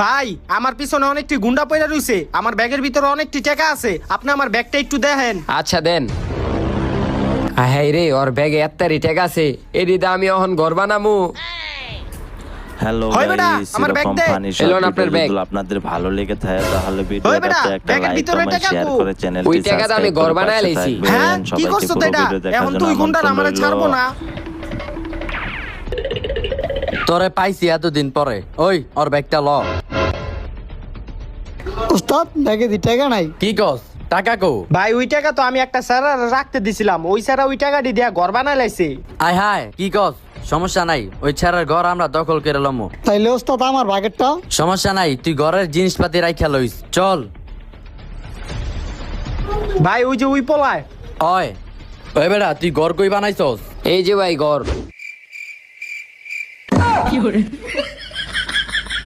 ভাই আমার পিছনে অনেকটি গুন্ডা পয়রা রইছে, আমার ব্যাগের ভিতরে অনেকটি টাকা আছে, আপনি আমার ব্যাগটা একটু দেখেন। আচ্ছা দেন। হ্যাঁ রে, ওর ব্যাগে এত্তারি টেক আছে, এদিকে আমি এখন ঘর বানামু। হ্যালো হয় বেটা, গাইস, আমার ব্যাগ এরকম দে। ফানি এলো শর্ট না আপনার ব্যাগ। ভিডিওগুলো আপনাদের ভালো লেগে থাকে তাহলে হয় ভিডিওটাতে বেটা, একটা ব্যাগের লাইক ভিতরে কমেন্ট টাকা শেয়ার কো? করে চ্যানেলটি ওই টাকা দিয়ে আমি সাবস্ক্রাইব ঘর করে বানায় পাশে লাইছি। থাকবেন। হ্যাঁ কি সবাইকে করছো পুরো এটা? ভিডিও দেখার এখন জন্য তুই গুন্ডার আমন্ত্রণ আমারে রইলো। ছাড়বো না। তোরে পাইছি এতদিন পরে। ওই ওর ব্যাগটা ল। উস্তাদ ব্যাগে দি টাকা নাই। কি কস? টাকা কো? ভাই ওই টাকা তো আমি একটা স্যার রাখতে দিছিলাম, ওই স্যার ওই টাকাটি দিয়া ঘর বানায় লাইছে। আয় হায়, কি কস? সমস্যা নাই, ওই ছেড়ার ঘর আমরা দখল করে লমু। তাইলে উস্তাদ আমার ভাগেরটা। সমস্যা নাই, তুই ঘরের জিনিসপাতি রাইখা লইস। চল। ভাই ওই যে ওই পোলায়। ওই বেটা, তুই ঘর কই বানাইছস? এই যে ভাই ঘর।